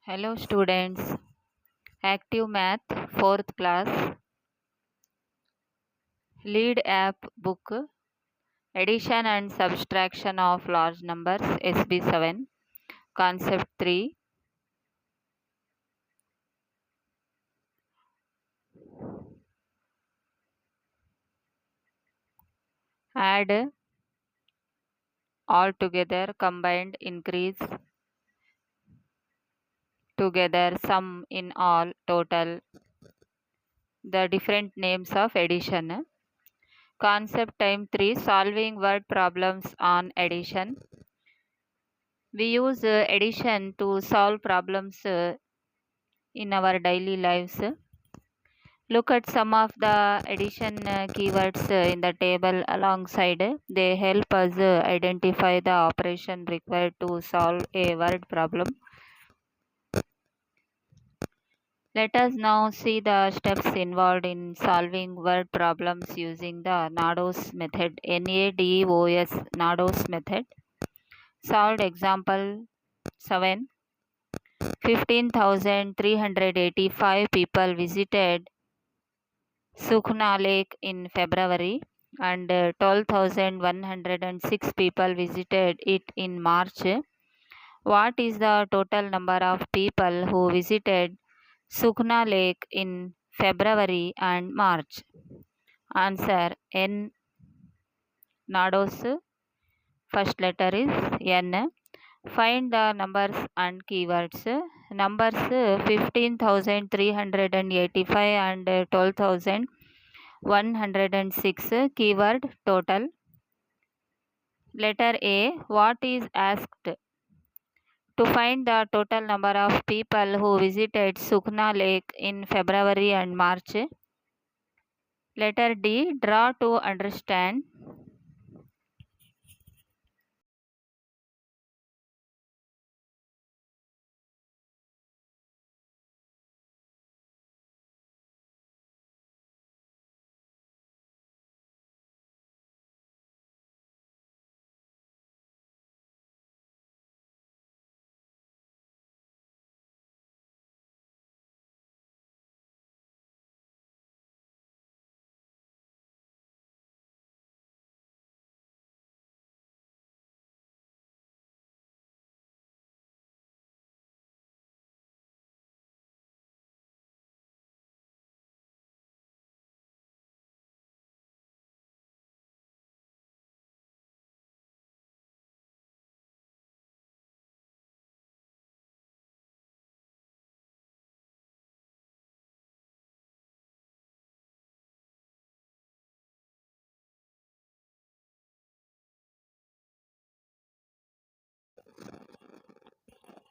Hello students, Active Math 4th class, Lead App Book, Addition and Subtraction of Large Numbers SB-7, Concept 3, Add, Altogether, Combined, Increase, Together, Sum, in all, Total, the different names of addition. Concept time 3, Solving word problems on addition. We use addition to solve problems in our daily lives. Look at some of the addition keywords in the table alongside. They help us identify the operation required to solve a word problem. Let us now see the steps involved in solving word problems using the NADOS method. NADOS, NADOS method. Solved example 7. 15,385 people visited Sukhna Lake in February and 12,106 people visited it in March. What is the total number of people who visited Sukhna Lake in February and March? Answer N. Nados. First letter is N. Find the numbers and keywords. Numbers 15,385 and 12,106. Keyword total. Letter A. What is asked? To find the total number of people who visited Sukhna Lake in February and March. Letter D. Draw to understand.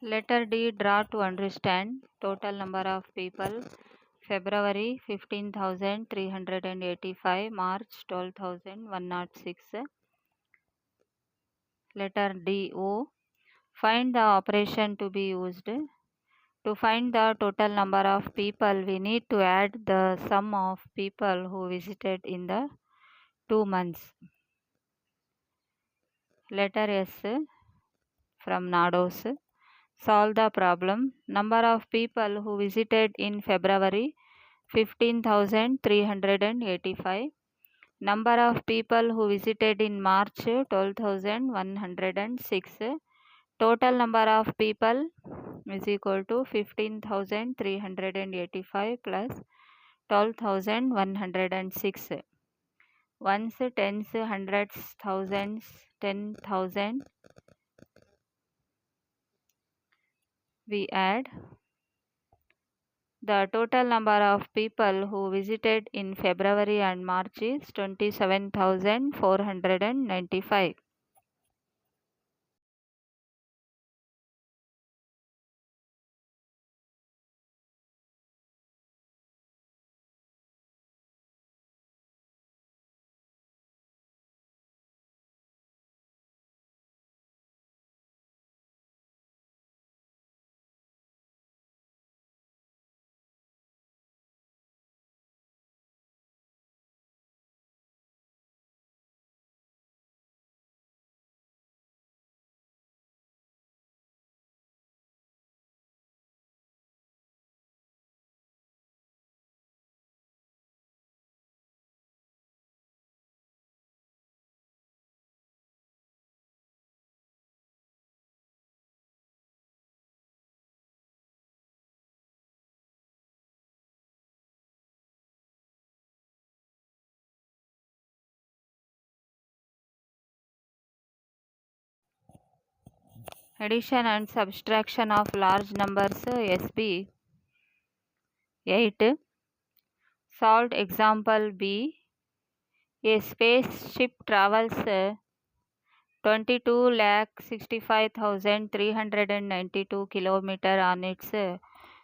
Letter D. Draw to understand. Total number of people. February 15,385. March 12,106. Letter D. O. Find the operation to be used. To find the total number of people, we need to add the sum of people who visited in the 2 months. Letter S from Nados. Solve the problem. Number of people who visited in February 15,385. Number of people who visited in March 12,106. Total number of people is equal to 15,385 plus 12,106. Ones, tens, hundreds, thousands, 10,000. We add. The total number of people who visited in February and March is 27,495. Addition and subtraction of large numbers SB-8. Solved example B. A spaceship travels 22,65,392 km on its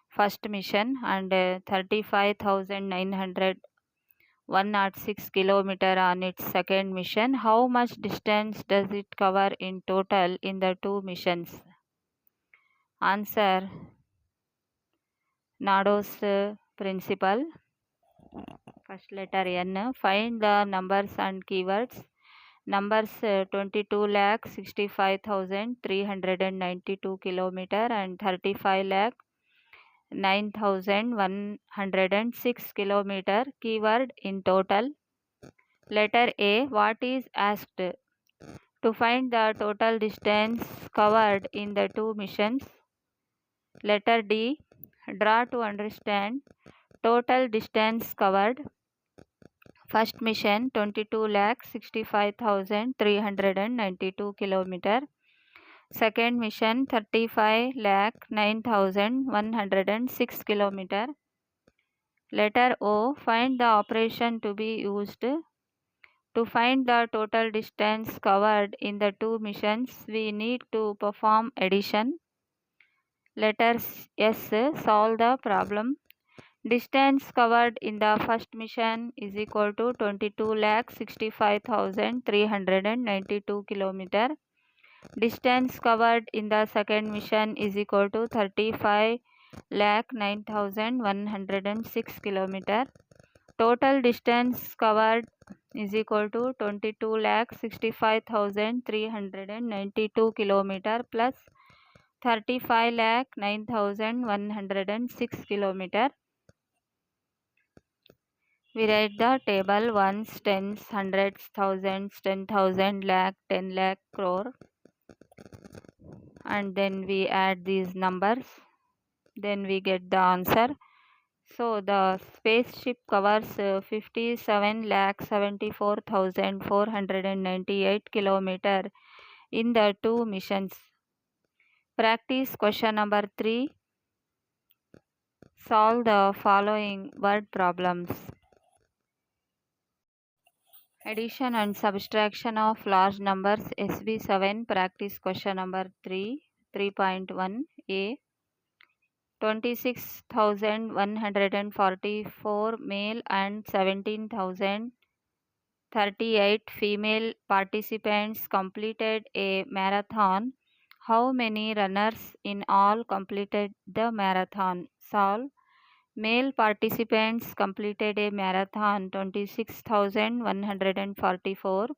first mission and 35,906 km on its second mission. How much distance does it cover in total in the two missions? Answer: Nado's principle. First letter N. Find the numbers and keywords. Numbers 22,65,392 km and 35,09,106 km. Keyword in total. Letter A. What is asked? To find the total distance covered in the two missions. Letter D. Draw to understand. Total distance covered. First mission 22,65,392 km. Second mission 35,09,106 km. Letter O. Find the operation to be used. To find the total distance covered in the two missions, we need to perform addition. Letter S. Solve the problem. Distance covered in the first mission is equal to 22,65,392 km. Distance covered in the second mission is equal to 35,09,106 km. Total distance covered is equal to 22,65,392 km plus 35,09,106 km. We write the table ones, tens, hundreds, thousands, 10,000, lakh, 10 lakh, crore, and then we add these numbers. Then we get the answer. So the spaceship covers 57,74,498 km in the two missions. Practice question number 3. Solve the following word problems. Addition and subtraction of large numbers SB-7. Practice question number 3. 3.1 A. 26,144 male and 17,038 female participants completed a marathon. How many runners in all completed the marathon? Solve. Male participants completed a marathon 26,144.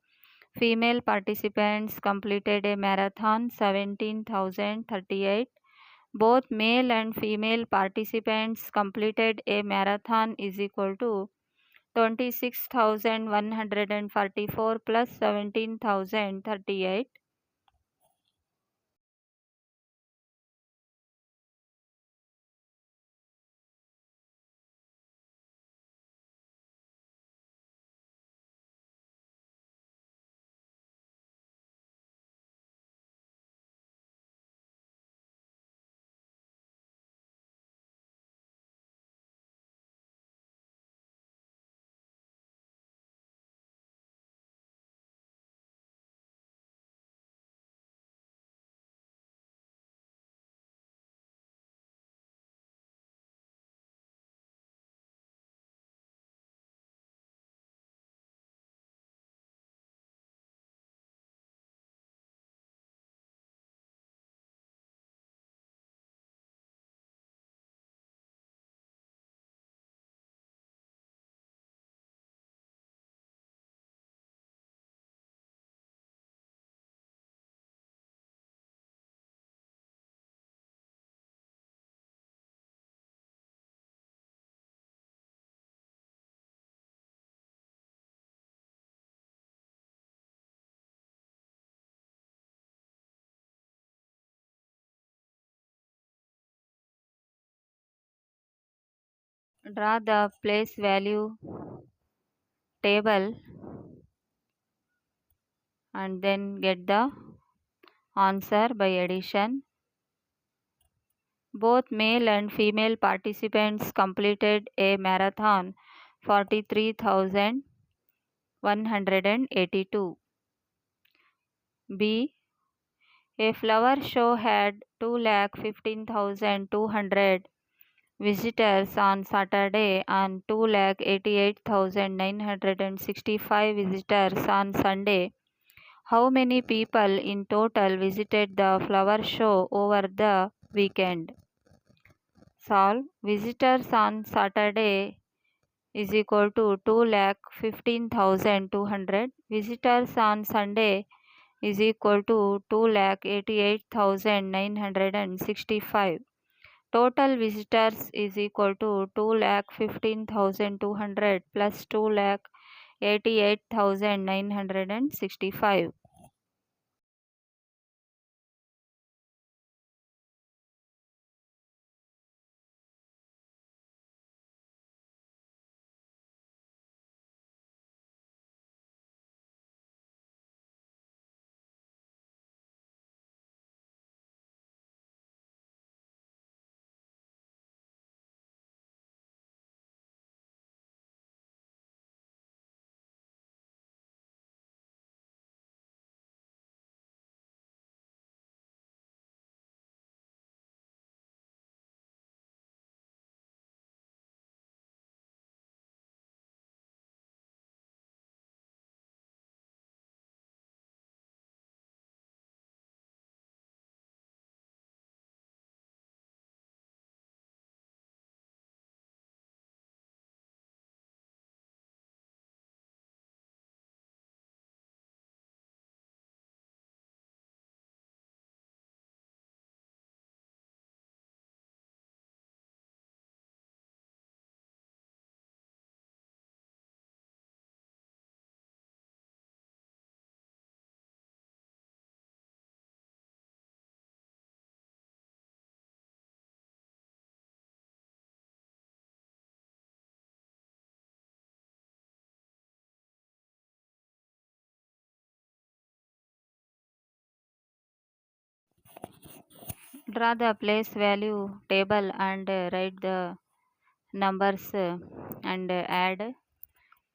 Female participants completed a marathon 17,038. Both male and female participants completed a marathon is equal to 26,144 plus 17,038. Draw the place value table and then get the answer by addition. Both male and female participants completed a marathon 43,182. B. A flower show had 2,15,200 visitors on Saturday and 2,88,965 visitors on Sunday. How many people in total visited the flower show over the weekend? Solve. Visitors on Saturday is equal to 2,15,200. Visitors on Sunday is equal to 2,88,965. Total visitors is equal to 2,15,200 plus 2,88,965. Draw the place value table and write the numbers and add.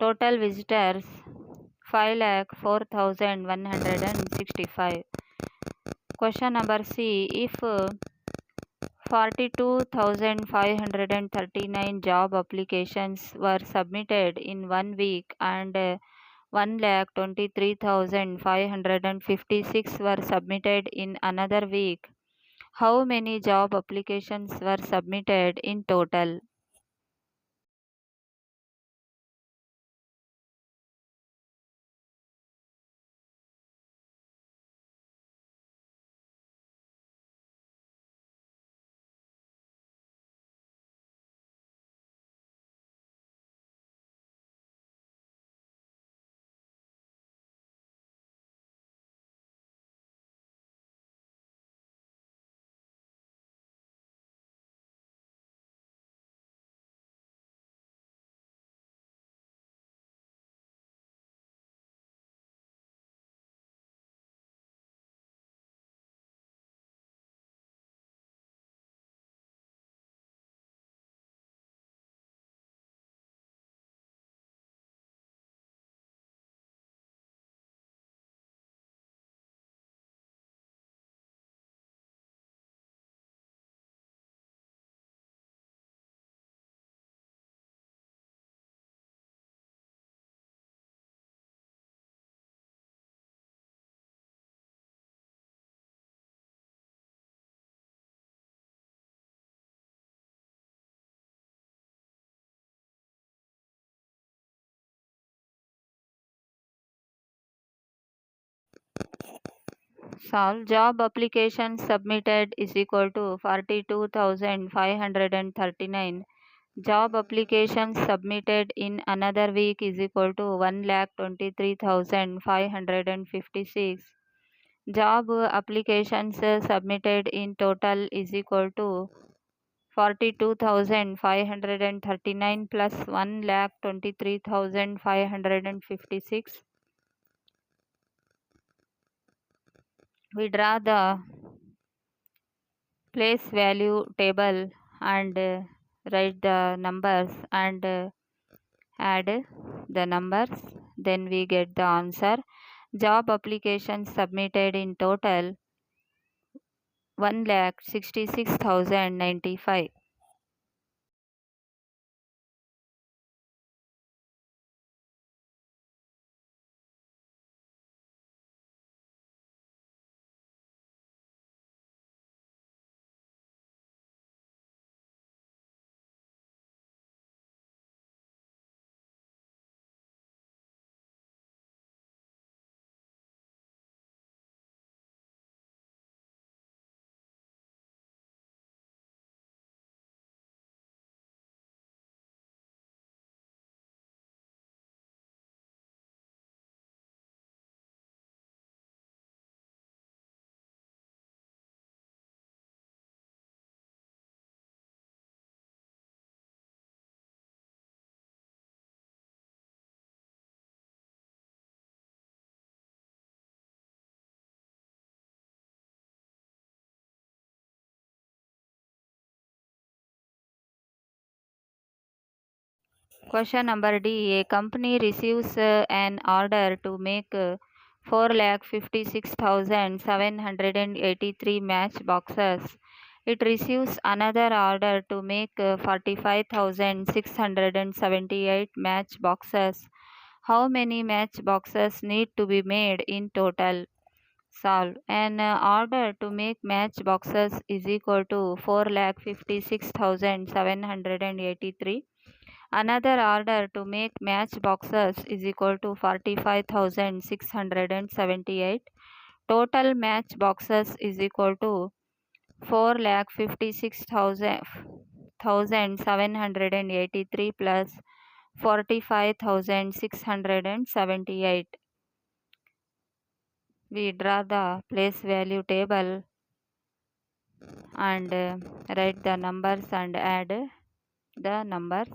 Total visitors 5,04,165. Question number C. If 42,539 job applications were submitted in 1 week and 1,23,556 were submitted in another week, how many job applications were submitted in total? Solve. Job applications submitted is equal to 42,539. Job applications submitted in another week is equal to 1,23,556. Job applications submitted in total is equal to 42,539 plus 1,23,556. We draw the place value table and write the numbers and add the numbers. Then we get the answer. Job applications submitted in total 1,66,095. Question number D. A company receives an order to make 4,56,783 matchboxes. It receives another order to make 45,678 matchboxes. How many matchboxes need to be made in total? Solve. An order to make matchboxes is equal to 4,56,783. Another order to make matchboxes is equal to 45,678. Total matchboxes is equal to 4,56,783 plus 45,678. We draw the place value table and write the numbers and add the numbers.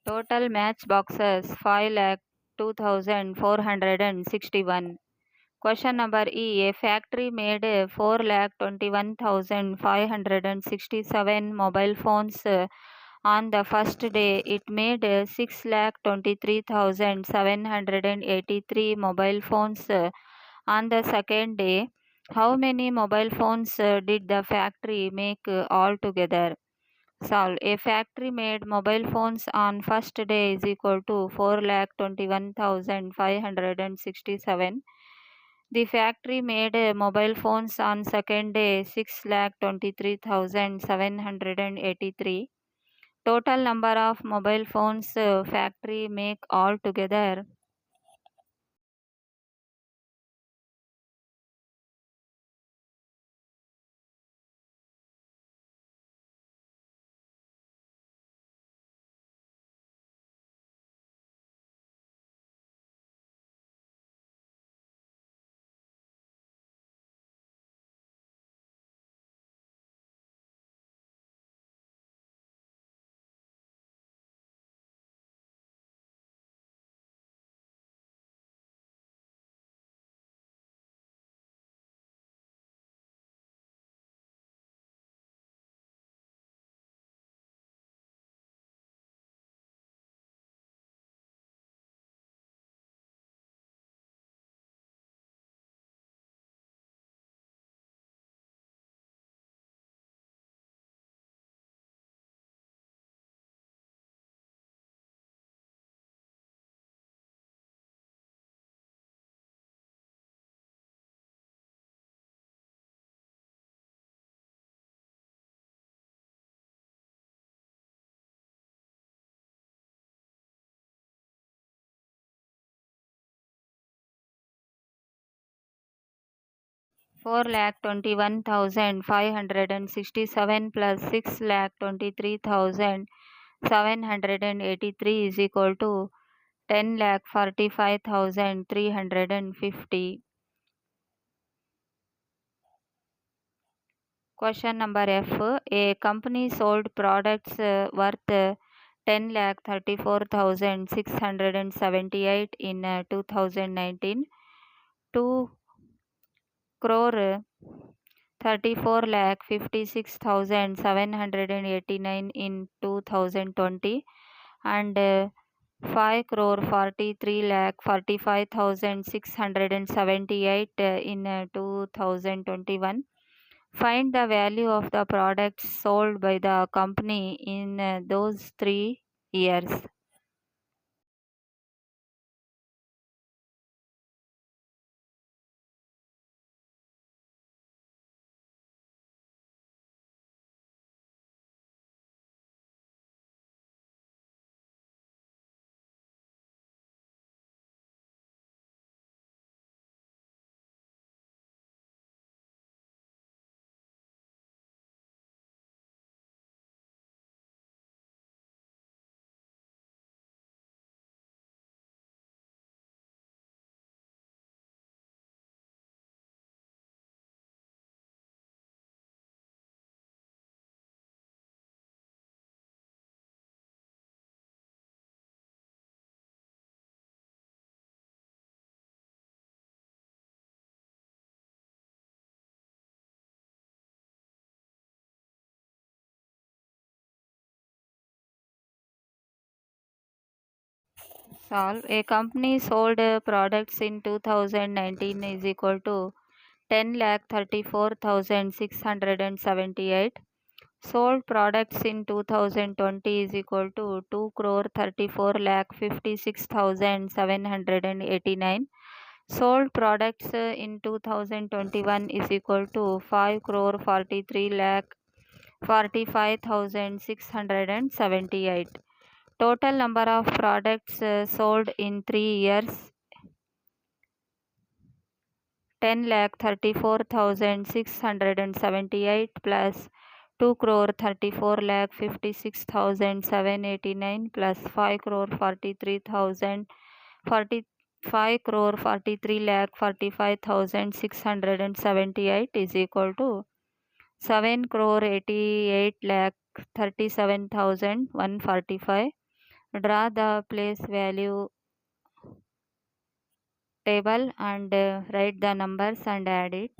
Total matchboxes 5,02,461. Question number E. A factory made 4,21,567 mobile phones on the first day. It made 6,23,783 mobile phones on the second day. How many mobile phones did the factory make altogether? Solve. A factory made mobile phones on first day is equal to 4,21,567. The factory made mobile phones on second day 6,23,783. Total number of mobile phones factory make altogether. 4,21,567 plus 6,23,783 is equal to 10,45,350. Question number F. A company sold products worth 10,34,678 in 2019, 2 crore 34,56,789 in 2020, and 5 crore 43,45,678 in 2021. Find the value of the products sold by the company in those 3 years. Solve. A company sold products in 2019 is equal to 10,34,678. Sold products in 2020 is equal to 2 crore 34 lakh 56,789. Sold products in 2021 is equal to 5 crore 43 lakh 45,678. Total number of products sold in 3 years 10,34,678 plus 2 crore 34 lakh 56,789 plus 5 crore 43,000 45 crore 43 lakh 45,678 is equal to 7 crore 88 lakh 37,145. Draw the place value table and write the numbers and add it.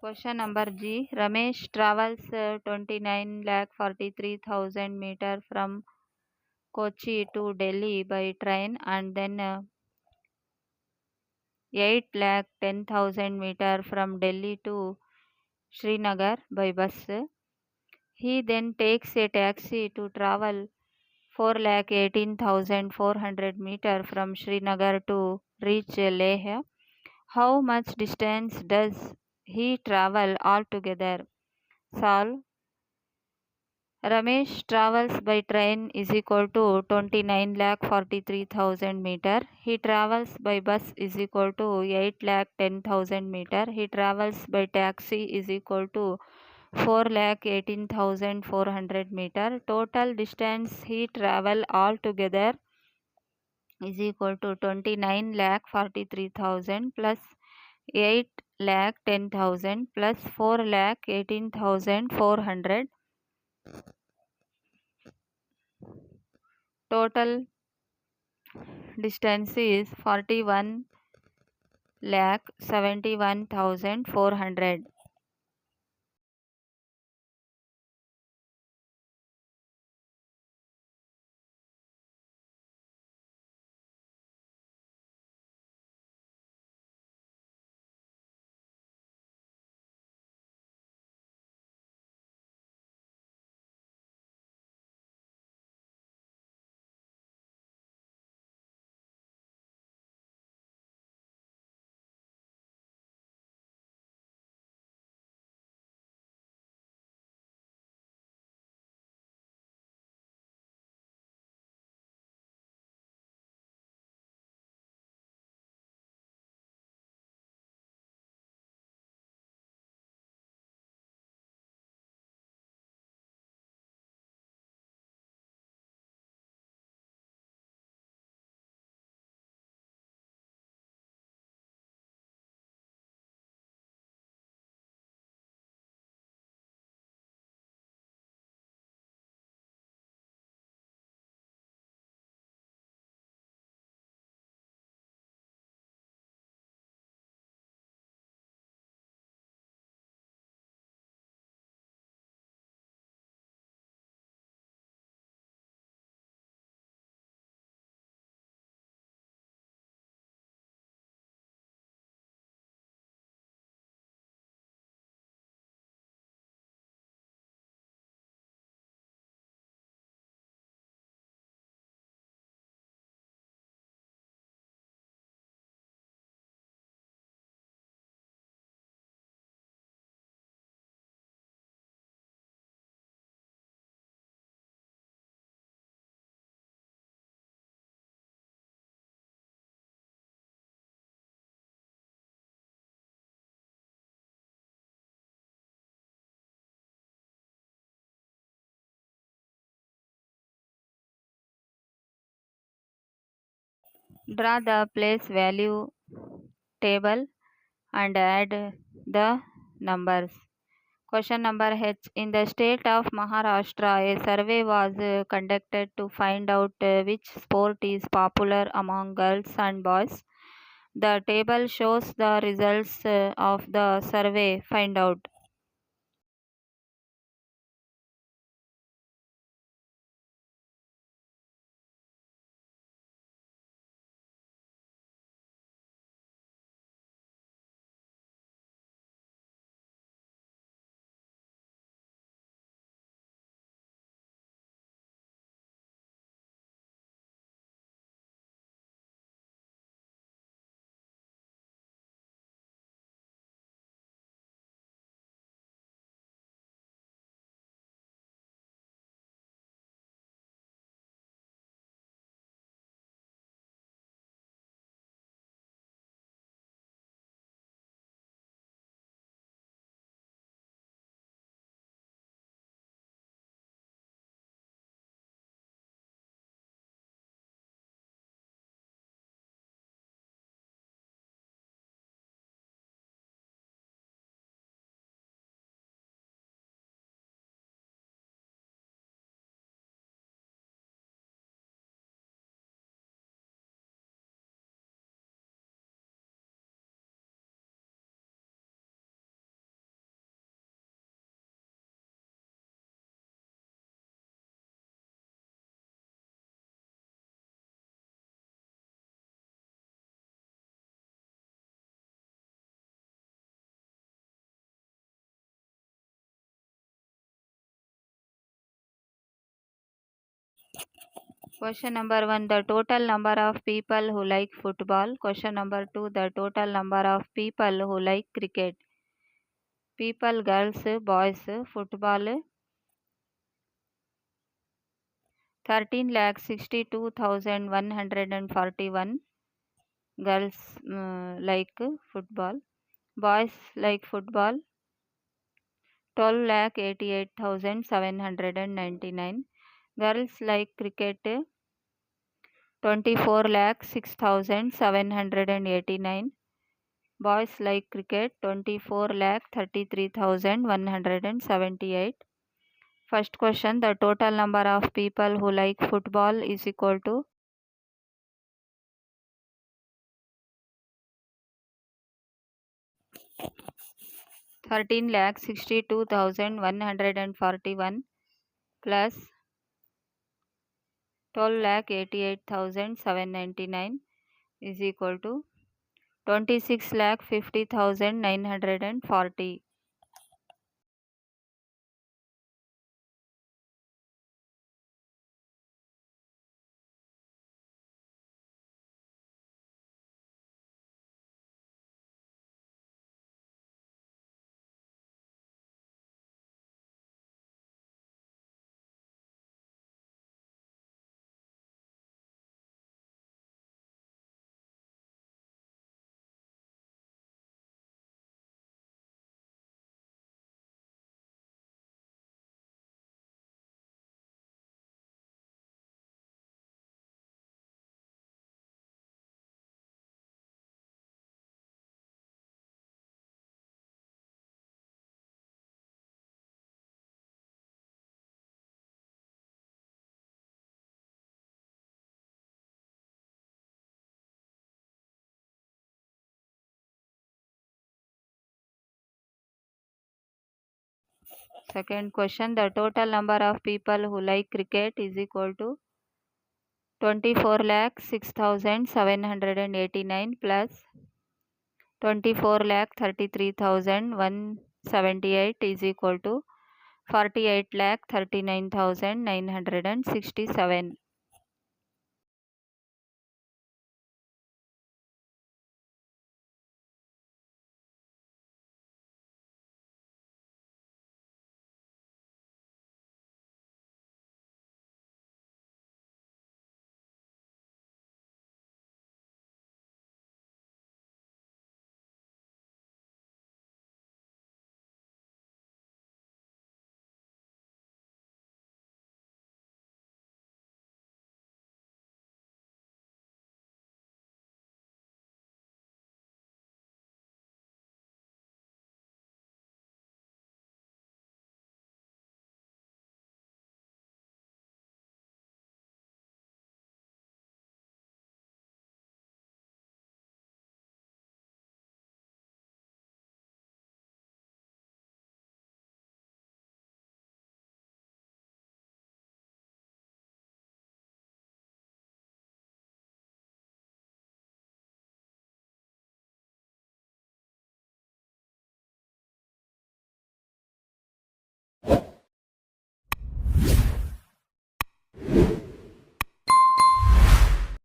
Question number G. Ramesh travels 29,43,000 meter from Kochi to Delhi by train and then 8,10,000 meter from Delhi to Srinagar by bus. He then takes a taxi to travel 4,18,400 meter from Srinagar to reach Leh. How much distance does he travel altogether? Solve. Ramesh travels by train is equal to 29,43,000 meter. He travels by bus is equal to 8,10,000 meter. He travels by taxi is equal to 4,18,400 meter. Total distance he travel altogether is equal to 29,43,000 plus 8,10,000 plus 4,18,400. Total distance is 41,71,400. Draw the place value table and add the numbers. Question number H. In the state of Maharashtra, a survey was conducted to find out which sport is popular among girls and boys. The table shows the results of the survey. Find out. Question number 1, the total number of people who like football. Question number 2, the total number of people who like cricket. People, girls, boys, football. 13,62,141 girls like football. Boys like football. 12,88,799. Girls like cricket. 24,06,789. Boys like cricket. 24,33,178. First question, the total number of people who like football is equal to 13,62,141 plus 12,88,799 is equal to 26,50,940. Second question, the total number of people who like cricket is equal to 24,06,789 plus 24,33,178 is equal to 48,39,967.